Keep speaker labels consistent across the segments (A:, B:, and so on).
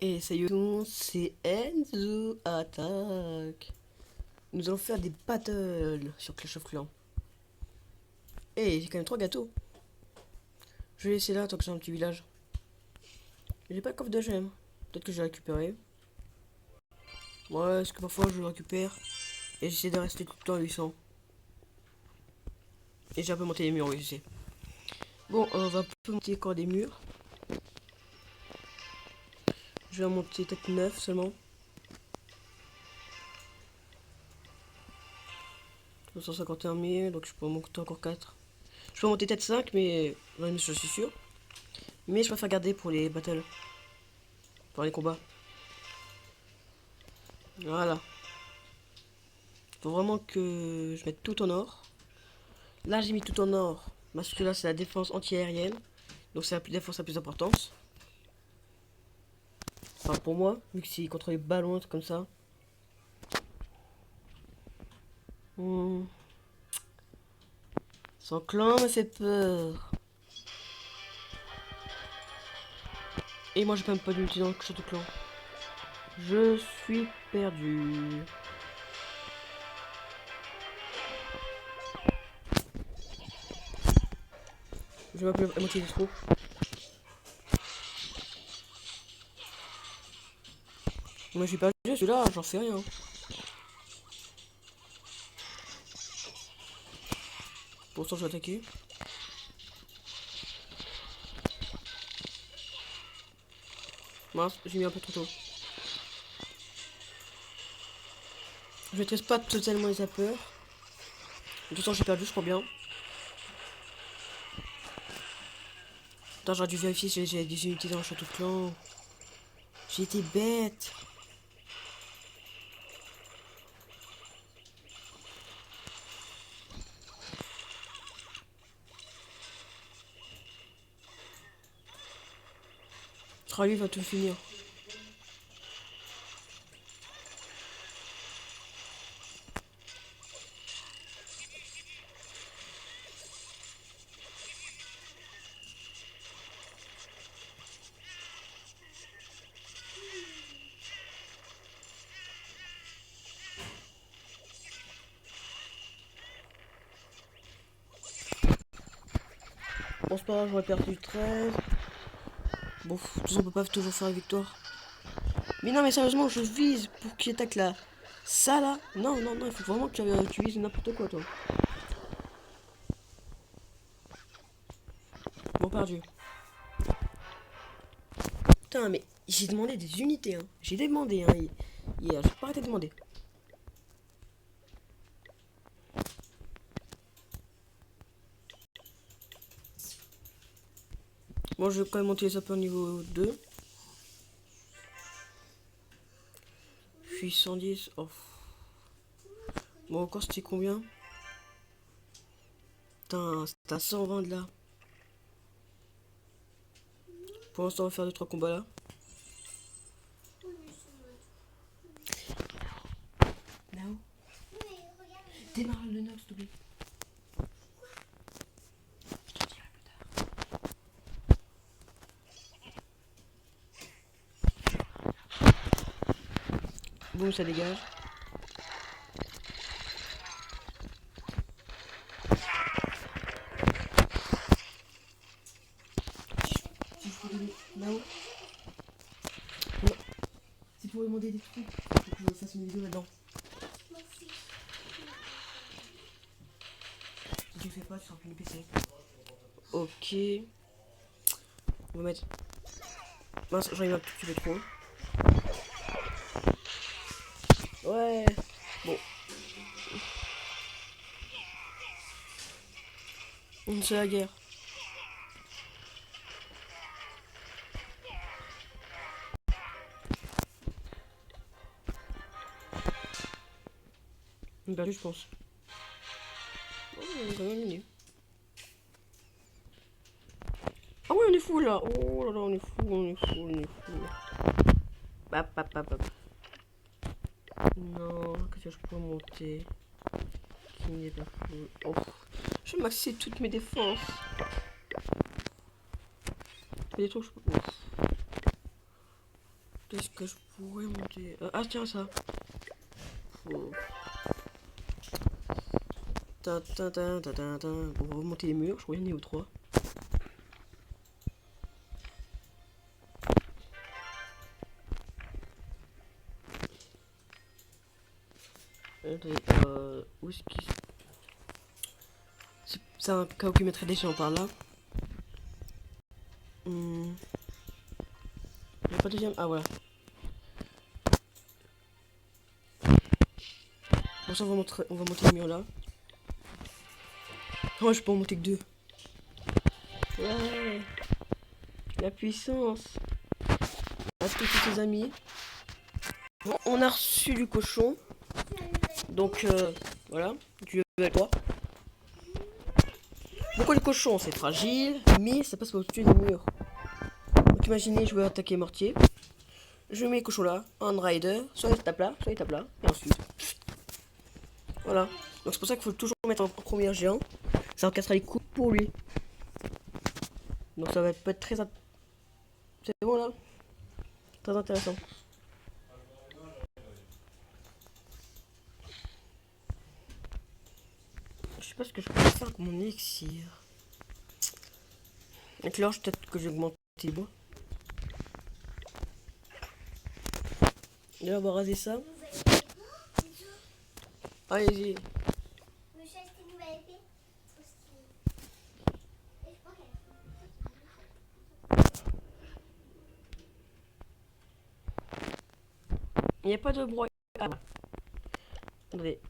A: Et ça y est, c'est Enzo Attack. Nous allons faire des battles sur Clash of Clans. Et j'ai quand même 3 gâteaux. Je vais laisser là tant que j'ai un petit village. J'ai pas de coffre de gemmes. Peut-être que je vais récupérer. Ouais, est-ce que parfois je le récupère. Et j'essaie de rester tout le temps à 800. Et j'ai un peu monté les murs, oui, je sais. Bon, on va un peu monter encore des murs. Je vais en monter peut-être 9 seulement. 251 000, donc je peux en monter encore 4. Je peux en monter peut-être 5, mais je suis sûr. Mais je préfère garder pour les battles. Pour les combats. Voilà. Faut vraiment que je mette tout en or. Là, j'ai mis tout en or. Parce que là, c'est la défense anti-aérienne. Donc, c'est la défense la plus importante. Enfin, pour moi, vu que c'est contre les ballons, comme ça. Hmm. Son clan me fait peur. Et moi, j'ai même pas d'unité dans le château clan. Je suis perdu. Je vais m'appeler à moitié des trous. Moi, je suis perdu, celui-là, j'en sais rien. Pour l'instant, je vais attaquer. Mince, j'ai mis un peu trop tôt. Je maîtrise pas totalement les zappers. De toute façon, j'ai perdu, je crois bien. Attends, j'aurais dû vérifier si j'ai des unités dans le château clan. J'ai été bête. Lui va tout finir. Bon, c'est pas grave, j'aurais perdu 13. Bon, de toute façon, on peut pas toujours faire la victoire. Mais non, mais sérieusement, je vise pour qu'il attaque là. Ça là. Non, non, non, il faut vraiment que tu vises n'importe quoi, toi. Bon, perdu. Putain, mais j'ai demandé des unités, hein. J'ai demandé, hein. Hier, j'ai pas arrêté de demander. Bon, je vais quand même monter les sapeurs niveau 2. Puis 110. Oh. Bon, encore c'était combien? Putain, c'était à 120 de là. Pour l'instant, on va faire 2-3 combats là. Là-haut. Démarre le nox, s'il te plaît. Je te dirai plus tard. Boum, ça dégage. Si je peux donner là-haut. Non. C'est pour demander des trucs. Faut que je fasse une vidéo là-dedans. Si tu le fais pas, tu seras plus le PC. Ok. On va mettre. Mince, j'en ai un petit peu trop. Ouais. Bon. C'est la guerre. On a perdu, je pense. Oh, on a quand même gagné. Ah ouais, on est fou là. Oh là là, on est fou, on est fou, on est fou. Bap, bap, bap, bap. Non, qu'est-ce que je peux monter qui n'est pas fou. Oh. Je vais maxer toutes mes défenses. Il y a des trucs que je peux. Ouf. Qu'est-ce que je pourrais monter? Ah tiens ça. Faut... On va remonter les murs, je crois qu'il y en a au 3. Où est-ce qu'il... C'est un cas qui mettrait des gens par là. Il n'y a pas de deuxième. Ah voilà. Bon ça on va monter le mur là. Oh je peux en monter que 2. Ouais. La puissance. À tous ses amis. Bon, on a reçu du cochon. Donc voilà. Du level 3. Pourquoi le cochon c'est fragile, mais ça passe au-dessus des murs. Donc imaginez, je veux attaquer mortier. Je mets le cochon là, un rider, soit il tape là, et ensuite. Voilà. Donc c'est pour ça qu'il faut toujours mettre en premier géant. Ça cassera les coups pour lui. Donc ça va peut être très... C'est bon là. Très intéressant. Je sais pas ce que je peux faire avec mon élixir. Avec l'orge, peut-être que j'augmente les bois. Là, on va raser ça. Allez-y. Il n'y a pas de broyage. Ah. Attendez.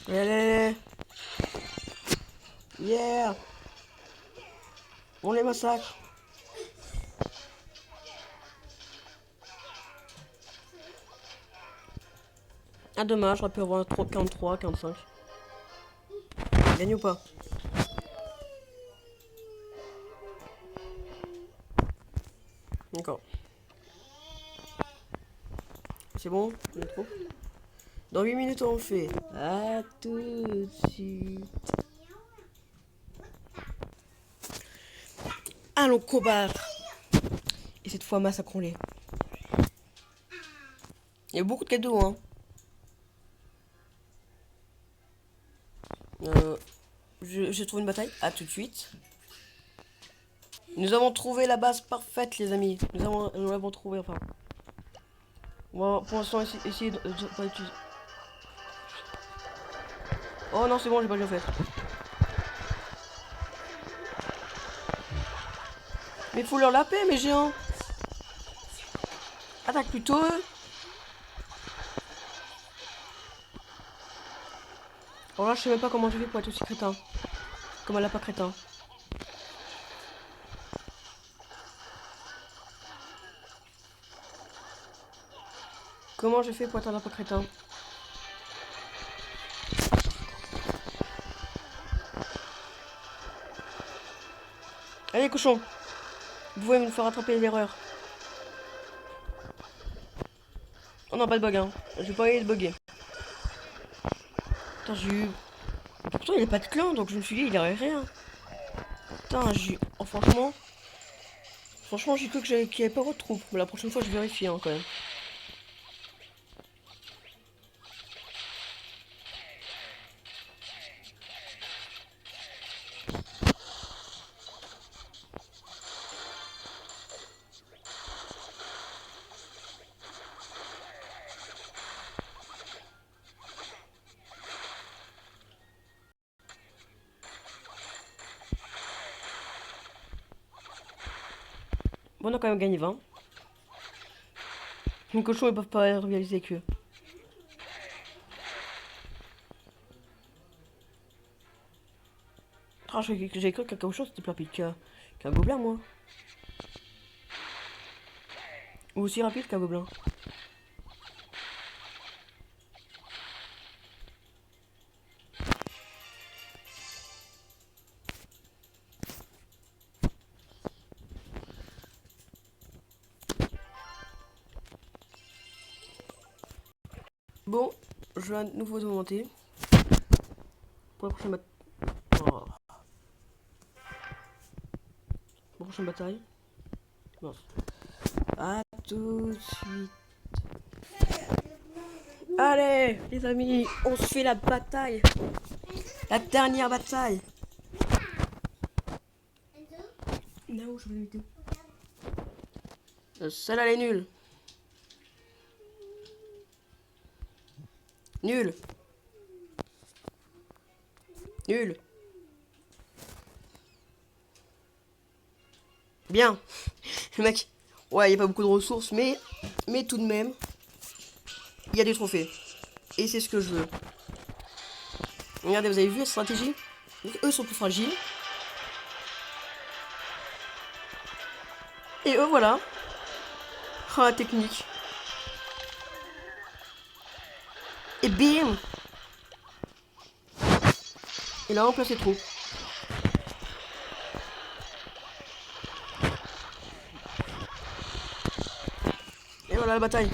A: Allez. Yeah. On les massacre. Ah dommage, j'aurais pu avoir un 43, 45. Gagne ou pas? D'accord. C'est bon? On est trop. Dans 8 minutes on le fait. À tout de suite. Allons combattre. Et cette fois massacrons-les. Il y a beaucoup de cadeaux hein. J'ai trouvé une bataille. À tout de suite. Nous avons trouvé la base parfaite les amis. Nous l'avons trouvé enfin. On va pour l'instant essayer de pas utiliser. Oh non c'est bon j'ai pas bien fait. Mais faut leur la paix mes géants. Attaque plutôt eux. Alors là je sais même pas comment je fais pour être aussi crétin. Comme un lapin crétin. Comment je fais pour être un lapin crétin? Allez cochon. Vous pouvez me faire rattraper l'erreur. Oh non pas de bug hein. Je vais pas aller le bugger. Putain j'ai eu... Pourtant il n'y a pas de clan donc je me suis dit il y aurait rien. Putain j'ai eu... Oh franchement... Franchement j'ai cru qu'il n'y avait pas de troupes. Mais la prochaine fois je vérifie hein, quand même. Bon on a quand même gagné 20. Les cochons ils peuvent pas rivaliser avec eux. Ah, j'ai cru que quelque chose c'était plus rapide qu'un gobelin, moi. Ou aussi rapide qu'un gobelin. Bon, je vais à nouveau augmenter. Pour la prochaine bataille. Oh. Pour la prochaine bataille. Non. À tout de suite. Allez, les amis, on se fait la bataille. La dernière bataille. Non, je voulais l'éviter. Celle-là, elle est nulle. Nul. Nul. Bien. Le mec. Ouais, il n'y a pas beaucoup de ressources, mais tout de même, il y a des trophées. Et c'est ce que je veux. Regardez, vous avez vu la stratégie? Donc, eux sont plus fragiles. Et eux, voilà. Ah, la technique. Et bim. Et là, on place les troupes. Et voilà la bataille.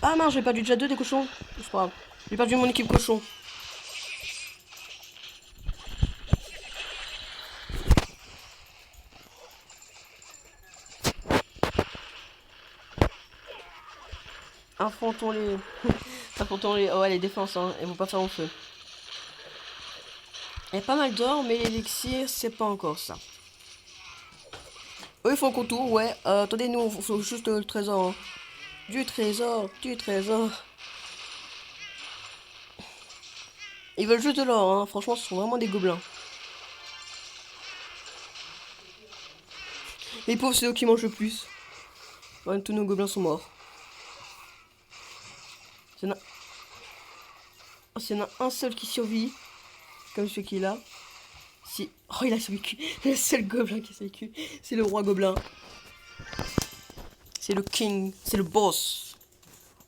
A: Ah mince, j'ai perdu déjà 2 des cochons. C'est pas grave. J'ai perdu mon équipe cochon. Affrontons-les. Affrontons-les. Oh, ouais, les défenses, hein. Elles vont pas faire long feu. Il y a pas mal d'or, mais l'élixir, c'est pas encore ça. Eux, ils font le contour, ouais. Attendez, nous, on faut juste le trésor. Hein. Du trésor, du trésor. Ils veulent juste de l'or, hein. Franchement, ce sont vraiment des gobelins. Les pauvres, c'est eux qui mangent le plus. Ouais, tous nos gobelins sont morts. S'il y en a un seul qui survit, comme celui qui est là. Si... Oh, il a survécu. Le seul gobelin qui a survécu, c'est le roi gobelin. C'est le king, c'est le boss.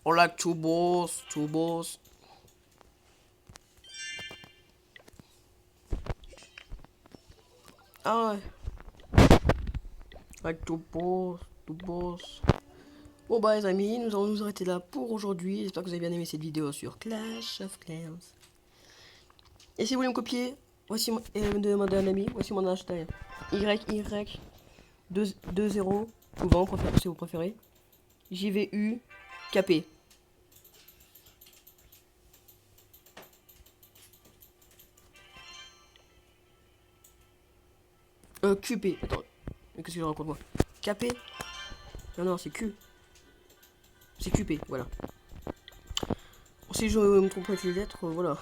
A: On like to boss, to boss. Ah ouais. Like to boss, to boss. Bon bah les amis, nous allons nous arrêter là pour aujourd'hui. J'espère que vous avez bien aimé cette vidéo sur Clash of Clans. Et si vous voulez me copier, voici et me demander un ami, voici mon hashtag YY20 ou 20 si vous préférez. JVU KP. QP. Attends. Mais qu'est-ce que je raconte moi? KP? Non, non, c'est Q. C'est QP, voilà. Si je me trompe avec les lettres, voilà.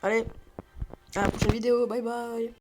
A: Allez, à la prochaine vidéo, bye bye.